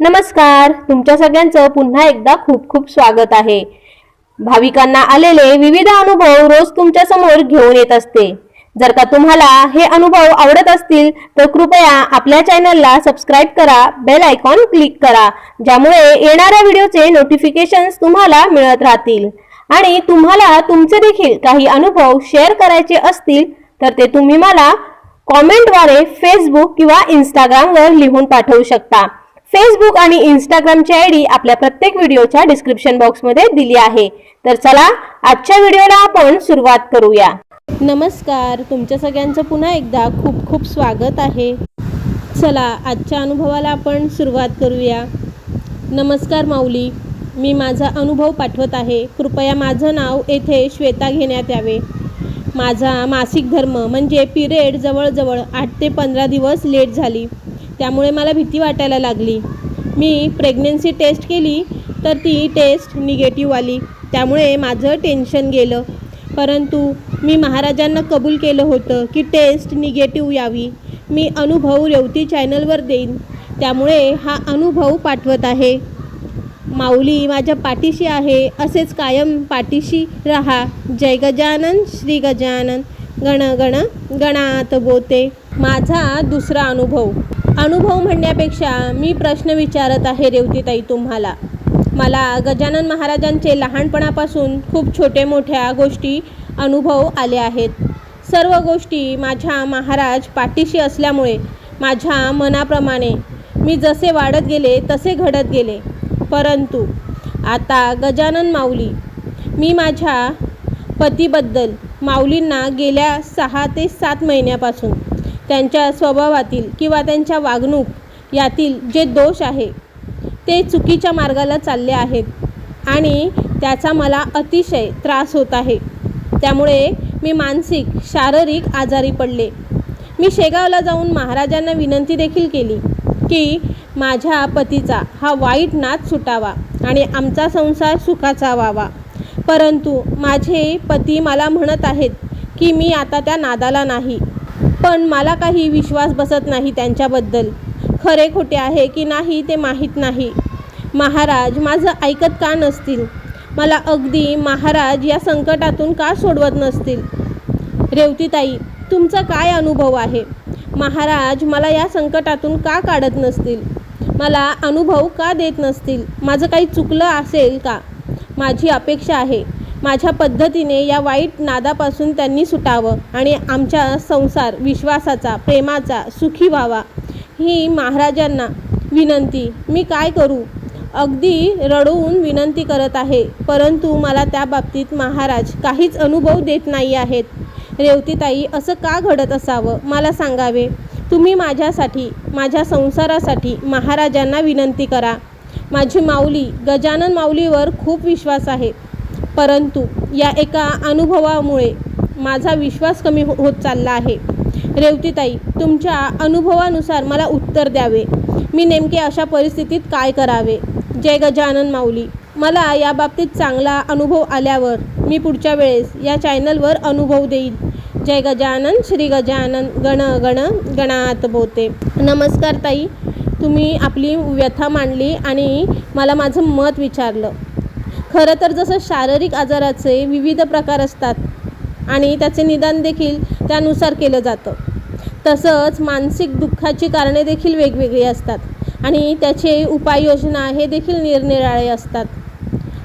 नमस्कार, तुमच्या सगळ्यांचं पुन्हा एकदा खूप खूप स्वागत आहे। भाविकांना आलेले विविध अनुभव रोज तुमच्या समोर घेऊन येत असते। जर का तुम्हाला हे अनुभव आवडत असतील तर कृपया आपल्या चॅनलला सबस्क्राइब करा, बेल आयकॉन क्लिक करा, ज्यामुळे येणाऱ्या व्हिडिओचे नोटिफिकेशन्स तुम्हाला मिळत राहतील। आणि तुम्हाला तुमचे देखील काही अनुभव शेअर करायचे असतील तर ते तुम्ही मला कॉमेंटद्वारे फेसबुक किंवा इंस्टाग्रामवर लिहून पाठवू शकता। फेसबुक आणि इंस्टाग्रामची आयडी आपल्या प्रत्येक व्हिडिओच्या डिस्क्रिप्शन बॉक्समध्ये दिली आहे। तर चला आजच्या व्हिडिओला आपण सुरुवात करूया। नमस्कार, तुमच्या सगळ्यांचं पुन्हा एकदा खूप खूप स्वागत आहे। चला आजच्या अनुभवाला आपण सुरुवात करूया। नमस्कार माऊली, मी माझा अनुभव पाठवत आहे। कृपया माझं नाव येथे श्वेता घेण्यात यावे। माझा मासिक धर्म म्हणजे पिरियड जवळजवळ 8 ते 15 दिवस लेट झाली, त्यामुळे मला भीती वाटायला लागली। मी प्रेग्नन्सी टेस्ट केली तर ती टेस्ट निगेटिव्ह आली, त्यामुळे माझं टेन्शन गेलं। परंतु मी महाराजांना कबूल केलं होतं की टेस्ट निगेटिव्ह यावी। मी अनुभव रेवती चॅनलवर देईन, त्यामुळे हा अनुभव पाठवत आहे। माऊली माझ्या पाठीशी आहे, असेच कायम पाठीशी रहा। जय गजानन श्री गजानन गण गण गणात बोते। माझा दुसरा अनुभव म्हणण्यापेक्षा मी प्रश्न विचारत आहे रेवतीताई तुम्हाला। मला गजानन महाराजांचे लहानपणापासून खूप छोटे मोठ्या गोष्टी अनुभव आले आहेत। सर्व गोष्टी माझ्या महाराज पाठीशी असल्यामुळे माझ्या मनाप्रमाणे मी जसे वाढत गेले तसे घडत गेले। परंतु आता गजानन माऊली, मी माझ्या पतीबद्दल माऊलींना गेल्या 6 ते 7 महिन्यापासून त्यांच्या स्वभावातील किंवा त्यांच्या वागणूक यातील जे दोष आहे ते चुकीच्या मार्गाला चालले आहेत आणि त्याचा मला अतिशय त्रास होत आहे। त्यामुळे मी मानसिक शारीरिक आजारी पडले। मी शेगावला जाऊन महाराजांना विनंती देखील केली की माझ्या पतीचा हा वाईट नाद सुटावा आणि आमचा संसार सुखाचा व्हावा। परंतु माझे पती मला म्हणत आहेत की मी आता त्या नादाला नाही, पण मला काही विश्वास बसत नाही त्यांच्याबद्दल। खरे खोटे आहे की नाही ते माहीत नाही। महाराज माझं ऐकत का नसतील? मला अगदी महाराज या संकटातून का सोडवत नसतील? रेवतीताई, तुमचा काय अनुभव आहे? महाराज मला या संकटातून का काढत नसतील? मला अनुभव का देत नसतील? माझं काही चुकलं असेल का? माझी अपेक्षा आहे माझ्या पद्धतीने या वाईट नादापासून त्यांनी सुटावं आणि आमचा संसार विश्वासाचा, प्रेमाचा सुखी व्हावा, ही महाराजांना विनंती। मी काय करू? अगदी रडून विनंती करत आहे, परंतु मला त्या बाबतीत महाराज काहीच अनुभव देत नाही आहेत। रेवतीताई, असं का घडत असावं मला सांगावे। तुम्ही माझ्यासाठी, माझ्या संसारासाठी महाराजांना विनंती करा। माझी माऊली गजानन माऊलीवर खूप विश्वास आहे, परंतु या एका अनुभवामुळे माझा विश्वास कमी होत चालला आहे। रेवतीताई, तुमच्या अनुभवानुसार मला उत्तर द्यावे। मी नेमके अशा परिस्थितीत काय करावे? जय गजानन माऊली, मला या बाबतीत चांगला अनुभव आल्यावर मी पुढच्या वेळेस या चॅनलवर अनुभव देईन। जय गजानन श्री गजानन गण गण गणात बोते। नमस्कार ताई, तुम्ही आपली व्यथा मांडली आणि मला माझं मत विचारलं। खरं तर जसं शारीरिक आजाराचे विविध प्रकार असतात आणि त्याचे निदान देखील त्यानुसार केलं जातं, तसंच मानसिक दुःखाची कारणे देखील वेगवेगळी असतात आणि त्याचे उपाययोजना हे देखील निरनिराळे असतात।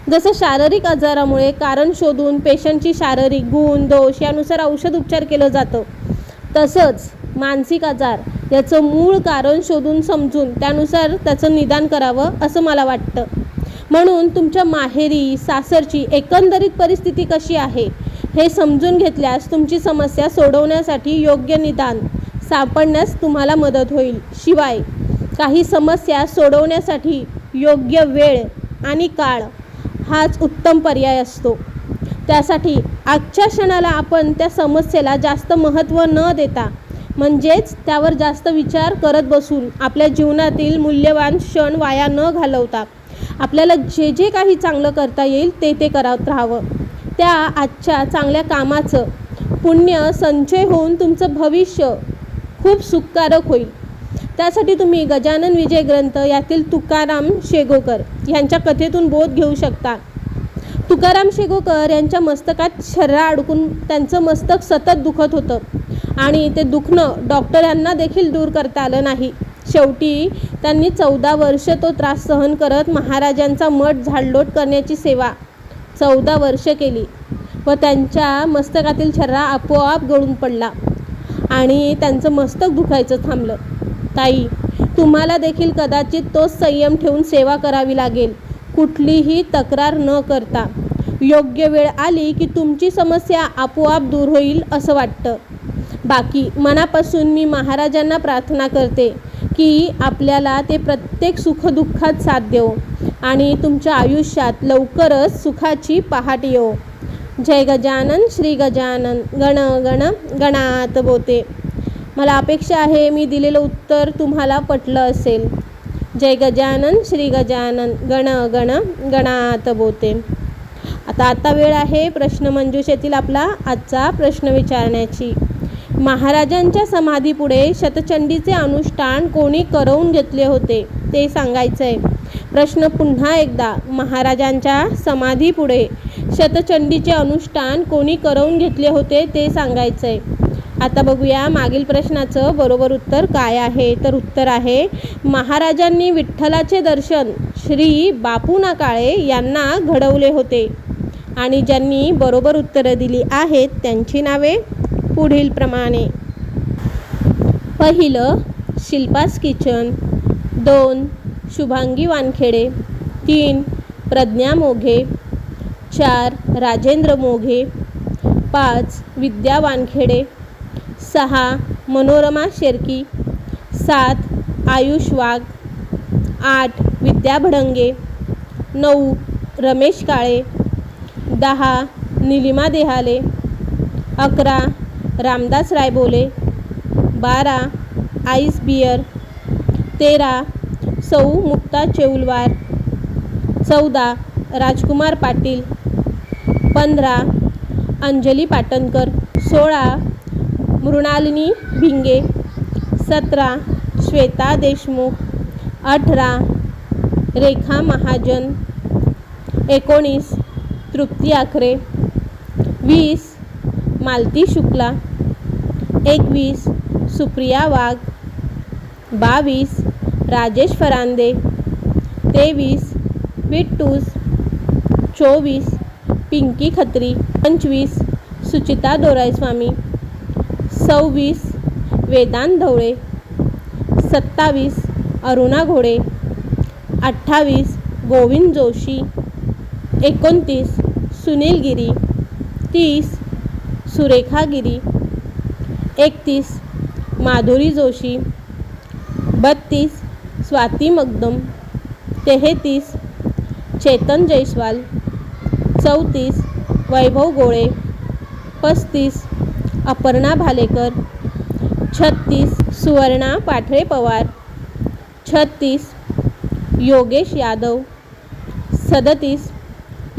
जसं शारीरिक आजारामुळे कारण शोधून पेशंटची शारीरिक गुण दोष यानुसार औषध उपचार केलं जातं, तसंच मानसिक आजार याचं मूळ कारण शोधून समजून त्यानुसार त्याचं निदान करावं असं मला वाटतं। म्हणून तुमच्या माहेरी सासरची एकंदरीत परिस्थिती कशी आहे हे समजून घेतल्यास तुमची समस्या सोडवण्यासाठी योग्य निदान सापडण्यास तुम्हाला मदत होईल। शिवाय काही समस्या सोडवण्यासाठी योग्य वेळ आणि काळ हाच उत्तम पर्याय असतो। त्यासाठी आजच्या क्षणाला आपण त्या समस्येला जास्त महत्त्व न देता, म्हणजेच त्यावर जास्त विचार करत बसून आपल्या जीवनातील मूल्यवान क्षण वाया न घालवता आपल्याला जे जे काही चांगलं करता येईल ते करत राहावं। त्या आजच्या चांगल्या कामाचं पुण्य संचय होऊन तुमचं भविष्य खूप सुखकारक होईल। त्यासाठी तुम्ही गजानन विजय ग्रंथ यातील तुकाराम शेगोकर यांच्या कथेतून बोध घेऊ शकता. तुकाराम शेगोकर यांच्या मस्तकात शर्रा अडकून त्यांचं मस्तक सतत दुखत होतं आणि ते दुखणं डॉक्टरांना देखील दूर करता आलं नाही. शेवटी त्यांनी 14 वर्ष तो त्रास सहन करत महाराजांचा मठ झाडलोट करण्याची सेवा 14 वर्ष केली व त्यांच्या मस्तकातील छर्रा आपोआप गळून पडला आणि त्यांचं मस्तक दुखायचं थांबलं. ताई, तुम्हाला देखील कदाचित तोच संयम ठेवून सेवा करावी लागेल, कुठलीही तक्रार न करता. योग्य वेळ आली की तुमची समस्या आपोआप दूर होईल असं वाटतं. बाकी मनापासून मी महाराजांना प्रार्थना करते की आपल्याला ते प्रत्येक सुखदुःखात साथ देवो आणि तुमच्या आयुष्यात लवकरच सुखाची पहाट येवो. जय गजानन श्री गजानन गण गण गणात बोते. मला अपेक्षा आहे मी दिलेलं उत्तर तुम्हाला पटलं असेल. जय गजानन श्री गजानन गण गण गणात बोते. आता वेळ आहे प्रश्नमंजुषेतील आपला आजचा प्रश्न विचारण्याची. महाराजांच्या समाधीपुढे शतचंडीचे अनुष्ठान कोणी करवून घेतले होते ते सांगायचं आहे. प्रश्न पुन्हा एकदा, महाराजांच्या समाधीपुढे शतचंडीचे अनुष्ठान कोणी करवून घेतले होते ते सांगायचं आहे. आता बघूया मागील प्रश्नाचं बरोबर उत्तर काय आहे. तर उत्तर आहे, महाराजांनी विठ्ठलाचे दर्शन श्री बापूना काळे यांना घडवले होते. आणि ज्यांनी बरोबर उत्तरं दिली आहेत त्यांची नावे पुढील प्रमाणे. पहिलं शिल्पास किचन, 2 शुभांगी वानखेडे, 3 प्रज्ञा मोघे, 4 राजेंद्र मोघे, 5 विद्या वानखेडे, 6 मनोरमा शेर्की, 7 आयुष वाघ, 8 विद्या भडंगे, 9 रमेश काळे, 10 निलिमा देहाले, 11 रामदास रायबोले, 12 आईस बियर, 13 सौ मुक्ता चेउलवार, 14 राजकुमार पाटील, 15 अंजली पाटणकर, 16 मृणालिनी भिंगे, 17 श्वेता देशमुख, 18 रेखा महाजन, 19 तृप्ती आखरे, 20 मालती शुक्ला, 21 सुप्रिया वाघ, 22 राजेश फरांदे, 23 विट्टूस, 24 पिंकी खत्री, 25 सुचिता दोराईस्वामी, 26 वेदांत ढवळे, 27 अरुणा घोडे, 28 गोविंद जोशी, 29 सुनील गिरी, 30 सुरेखा गिरी, 31 माधुरी जोशी, 32 स्वाती मगदम, 33 चेतन जयस्वाल, 34 वैभव गोळे, 35 अपर्णा भालेकर, 36 सुवर्णा पाठरे पवार, 36 योगेश यादव, 37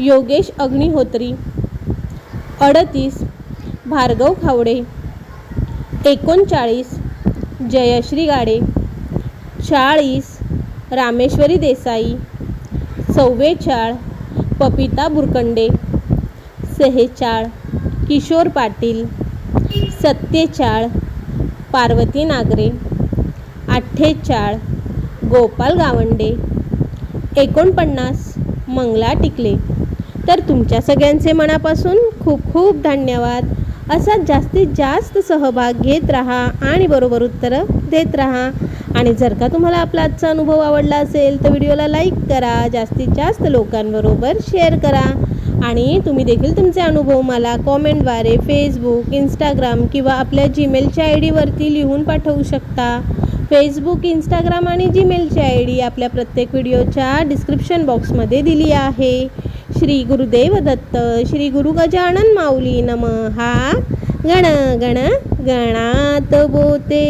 योगेश अग्निहोत्री, 38 भार्गव खावडे, 39 जयश्री गाडे, 40 रामेश्वरी देसाई, 44 पपिता बुरकंडे, 46 किशोर पाटील, 47 पार्वती नागरे, 48 गोपाल गावंडे, 49 मंगला टिकले. तर तुमच्या सगळ्यांचे मनापासून खूप खूप धन्यवाद. असाच जास्तीत जास्त सहभाग घेत राहा आणि बरोबर उत्तरं देत राहा. आणि जर का तुम्हाला आपला आजचा अनुभव आवडला असेल तर व्हिडिओला लाईक करा, जास्तीत जास्त लोकांबरोबर शेअर करा. आणि तुम्ही देखील तुमचे अनुभव मला कॉमेंटद्वारे फेसबुक, इंस्टाग्राम किंवा आपल्या जीमेलच्या ID लिहून पाठवू शकता. फेसबुक, इंस्टाग्राम आणि जीमेलची ID आपल्या प्रत्येक व्हिडिओच्या डिस्क्रिप्शन बॉक्समध्ये दिली आहे. श्री गुरुदेव दत्त. श्री गुरु गजानन माऊली नमः. गण गण गणात बोते.